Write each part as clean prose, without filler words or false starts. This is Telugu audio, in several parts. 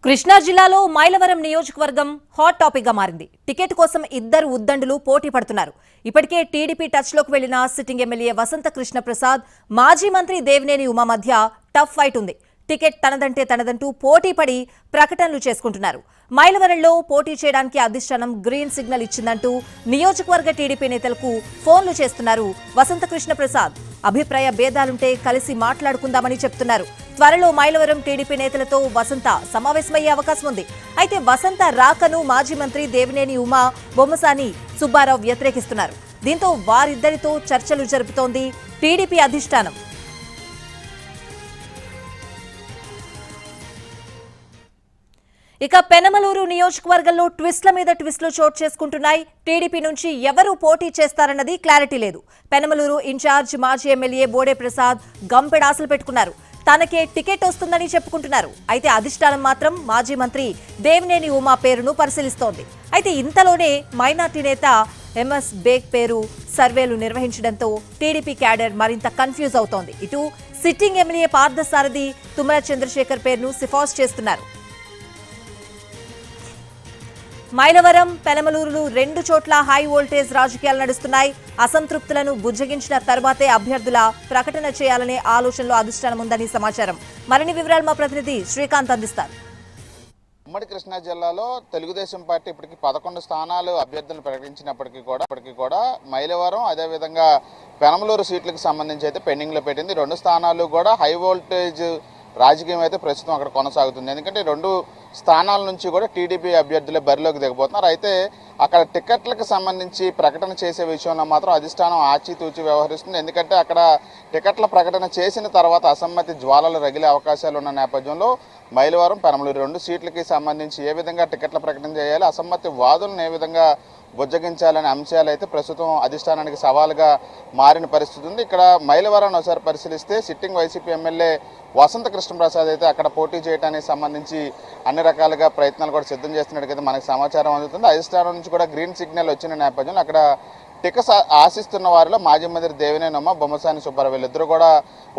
కృష్ణా జిల్లాలో మైలవరం నియోజకవర్గం హాట్ టాపిక్ గా మారింది. టికెట్ కోసం ఇద్దరు ఉద్దండులు పోటీ పడుతున్నారు. ఇప్పటికే టీడీపీ టచ్ లోకి వెళ్లిన సిట్టింగ్ ఎమ్మెల్యే వసంత కృష్ణ ప్రసాద్, మాజీ మంత్రి దేవినేని ఉమా మధ్య టఫ్ ఫైట్ ఉంది. టికెట్ తనదంటే తనదంటూ పోటీ పడి ప్రకటనలు చేసుకుంటున్నారు. మైలవరంలో పోటీ చేయడానికి అధిష్టానం గ్రీన్ సిగ్నల్ ఇచ్చిందంటూ నియోజకవర్గ టీడీపీ నేతలకు ఫోన్లు చేస్తున్నారు వసంత కృష్ణ ప్రసాద్. అభిప్రాయ భేదాలుంటే కలిసి మాట్లాడుకుందామని చెప్తున్నారు. త్వరలో మైలవరం టీడీపీ నేతలతో వసంత సమావేశమయ్యే అవకాశం ఉంది. అయితే వసంత రాకను మాజీ మంత్రి దేవినేని ఉమా, బొమ్మసాని సుబ్బారావు వ్యతిరేకిస్తున్నారు. దీంతో వారిద్దరితో చర్చలు జరుపుతోంది టీడీపీ అధిష్టానం. ఇక పెనమలూరు నియోజకవర్గంలో ట్విస్ట్ల మీద ట్విస్టులు చోటు చేసుకుంటున్నాయి. టీడీపీ నుంచి ఎవరు పోటీ చేస్తారన్నది క్లారిటీ లేదు. పెనమలూరు ఇన్ఛార్జ్ మాజీ ఎమ్మెల్యే బోడే ప్రసాద్ గంపెడాసలు పెట్టుకున్నారు. తనకే టికెట్ వస్తుందని చెప్పుకుంటున్నారు. అయితే అధిష్టానం మాత్రం మాజీ మంత్రి దేవినేని ఉమా పేరును పరిశీలిస్తోంది. అయితే ఇంతలోనే మైనార్టీ నేత ఎంఎస్ బేగ్ పేరు సర్వేలు నిర్వహించడంతో టీడీపీ క్యాడర్ మరింత కన్ఫ్యూజ్ అవుతోంది. ఇటు సిట్టింగ్ ఎమ్మెల్యే పార్థసారథి తుమ్మల చంద్రశేఖర్ పేరును సిఫార్సు చేస్తున్నారు. మైలవరం, పెనమలూరులు రెండు చోట్ల హై వోల్టేజ్ రాజకీయాలు నడుస్తున్నాయి. అసంతృప్తులను బుజ్జగించిన తర్వాతే అభ్యర్థుల ప్రకటన చేయాలనే ఆలోచనలో అధిష్టానం ఉందని సమాచారం. మరిన్ని వివరాలు మా ప్రతినిధి శ్రీకాంత్ అందిస్తారు. ఉమ్మడి కృష్ణా జిల్లాలో తెలుగుదేశం పార్టీ ఇప్పటికి 11 స్థానాలు అభ్యర్థులను ప్రకటించినప్పటికీ కూడా మైలవరం అదేవిధంగా పెనమలూరు సీట్లకు సంబంధించి అయితే పెండింగ్లో పెట్టింది. 2 స్థానాలు కూడా హై వోల్టేజ్ రాజకీయం అయితే ప్రస్తుతం అక్కడ కొనసాగుతుంది. ఎందుకంటే 2 స్థానాల నుంచి కూడా టీడీపీ అభ్యర్థులే బరిలోకి దిగబోతున్నారు. అయితే అక్కడ టికెట్లకు సంబంధించి ప్రకటన చేసే విషయంలో మాత్రం అధిష్టానం ఆచితూచి వ్యవహరిస్తుంది. ఎందుకంటే అక్కడ టికెట్ల ప్రకటన చేసిన తర్వాత అసమ్మతి జ్వాలలు రగిలే అవకాశాలు ఉన్న నేపథ్యంలో మైలవరం, పెనమలూరు 2 సీట్లకి సంబంధించి ఏ విధంగా టికెట్ల ప్రకటన చేయాలి, అసమ్మతి వాదులను ఏ విధంగా బుజ్జగించాలనే అంశాలు అయితే ప్రస్తుతం అధిష్టానానికి సవాలుగా మారిన పరిస్థితి ఉంది. ఇక్కడ మైలవరాన్ని ఒకసారి పరిశీలిస్తే సిట్టింగ్ వైసీపీ ఎమ్మెల్యే వసంత కృష్ణ ప్రసాద్ అయితే అక్కడ పోటీ చేయడానికి సంబంధించి అన్ని రకాలుగా ప్రయత్నాలు కూడా సిద్ధం చేస్తున్నట్టుగా మనకు సమాచారం అందుతుంది. అధిష్టానం నుంచి కూడా గ్రీన్ సిగ్నల్ వచ్చిన నేపథ్యంలో అక్కడ టికెట్ ఆశిస్తున్న వారిలో మాజీ మంత్రి దేవినేని ఉమా, బొమ్మసాని సుబ్బారావు వీళ్ళిద్దరూ కూడా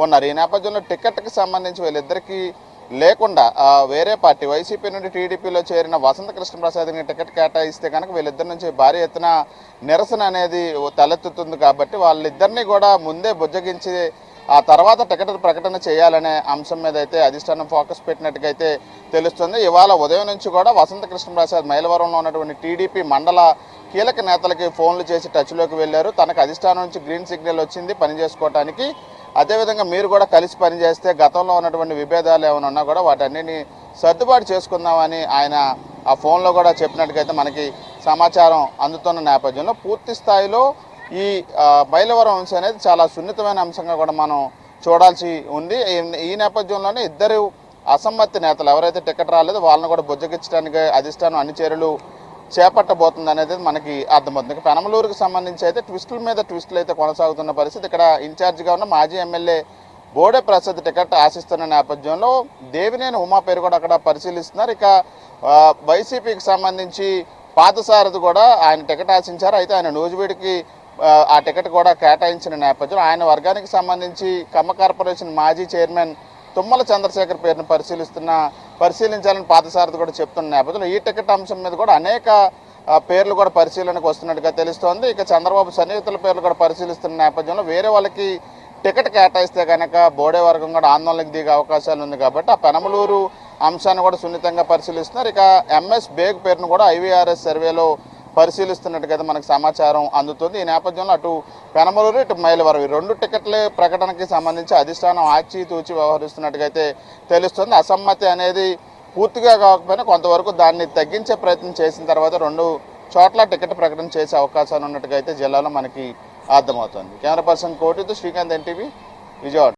ఉన్నారు. ఈ నేపథ్యంలో టికెట్కి సంబంధించి వీళ్ళిద్దరికీ లేకుండా వేరే పార్టీ వైసీపీ నుండి టీడీపీలో చేరిన వసంత కృష్ణ ప్రసాద్ని టికెట్ కేటాయిస్తే కనుక వీళ్ళిద్దరి నుంచి భారీ ఎత్తున నిరసన అనేది తలెత్తుతుంది. కాబట్టి వాళ్ళిద్దరినీ కూడా ముందే బుజ్జగించి ఆ తర్వాత టికెట్ ప్రకటన చేయాలనే అంశం మీద అయితే అధిష్టానం ఫోకస్ పెట్టినట్టుగా అయితే తెలుస్తుంది. ఇవాళ ఉదయం నుంచి కూడా వసంత కృష్ణ ప్రసాద్ మైలవరంలో ఉన్నటువంటి టీడీపీ మండల కీలక నేతలకి ఫోన్లు చేసి టచ్లోకి వెళ్ళారు. తనకు అధిష్టానం నుంచి గ్రీన్ సిగ్నల్ వచ్చింది పని చేసుకోవడానికి. అదేవిధంగా మీరు కూడా కలిసి పనిచేస్తే గతంలో ఉన్నటువంటి విభేదాలు ఏమైనా ఉన్నా కూడా వాటన్నిటిని సర్దుబాటు చేసుకుందామని ఆయన ఆ ఫోన్లో కూడా చెప్పినట్టుగైతే మనకి సమాచారం అందుతున్న నేపథ్యంలో పూర్తి స్థాయిలో ఈ మైలవరం అంశం అనేది చాలా సున్నితమైన అంశంగా కూడా మనం చూడాల్సి ఉంది. ఈ నేపథ్యంలోనే ఇద్దరు అసమ్మతి నేతలు ఎవరైతే టికెట్ రాలేదో వాళ్ళని కూడా బుజ్జగించడానికి అధిష్టానం అన్ని చర్యలు చేపట్టబోతుంది అనేది మనకి అర్థమవుతుంది. పెనమలూరుకు సంబంధించి అయితే ట్విస్టుల మీద ట్విస్టులు అయితే కొనసాగుతున్న పరిస్థితి. ఇక్కడ ఇన్ఛార్జిగా ఉన్న మాజీ ఎమ్మెల్యే బోడే ప్రసాద్ టికెట్ ఆశిస్తున్న నేపథ్యంలో దేవినేని ఉమా పేరు కూడా అక్కడ పరిశీలిస్తున్నారు. ఇక వైసీపీకి సంబంధించి పార్థసారథి కూడా ఆయన టికెట్ ఆశించారు. అయితే ఆయన నూజివీడికి ఆ టికెట్ కూడా కేటాయించిన నేపథ్యంలో ఆయన వర్గానికి సంబంధించి కమ్మ కార్పొరేషన్ మాజీ చైర్మన్ తుమ్మల చంద్రశేఖర్ పేరును పరిశీలించాలని పార్థసారథి కూడా చెప్తున్న నేపథ్యంలో ఈ టికెట్ అంశం మీద కూడా అనేక పేర్లు కూడా పరిశీలనకు వస్తున్నట్టుగా తెలుస్తోంది. ఇక చంద్రబాబు సన్నిహితుల పేర్లు కూడా పరిశీలిస్తున్న నేపథ్యంలో వేరే వాళ్ళకి టికెట్ కేటాయిస్తే కనుక బోడే వర్గం కూడా ఆందోళనకు దిగే అవకాశాలు ఉంది. కాబట్టి ఆ పెనమలూరు అంశాన్ని కూడా సున్నితంగా పరిశీలిస్తున్నారు. ఇక ఎంఎస్ బేగ్ పేరును కూడా ఐవీఆర్ఎస్ సర్వేలో పరిశీలిస్తున్నట్టుగా మనకు సమాచారం అందుతుంది. ఈ నేపథ్యంలో అటు పెనమలూరు ఇటు మైలవరం 2 టికెట్ల ప్రకటనకి సంబంధించి అధిష్టానం ఆచితూచి వ్యవహరిస్తున్నట్టుగా అయితే తెలుస్తుంది. అసమ్మతి అనేది పూర్తిగా కాకపోయినా కొంతవరకు దాన్ని తగ్గించే ప్రయత్నం చేసిన తర్వాత 2 చోట్ల టికెట్ ప్రకటన చేసే అవకాశాలు ఉన్నట్టుగా అయితే జిల్లాలో మనకి అర్థమవుతుంది. కెమెరా పర్సన్ కోటితో శ్రీకాంత్, ఎన్టీవీ, విజయవాడ.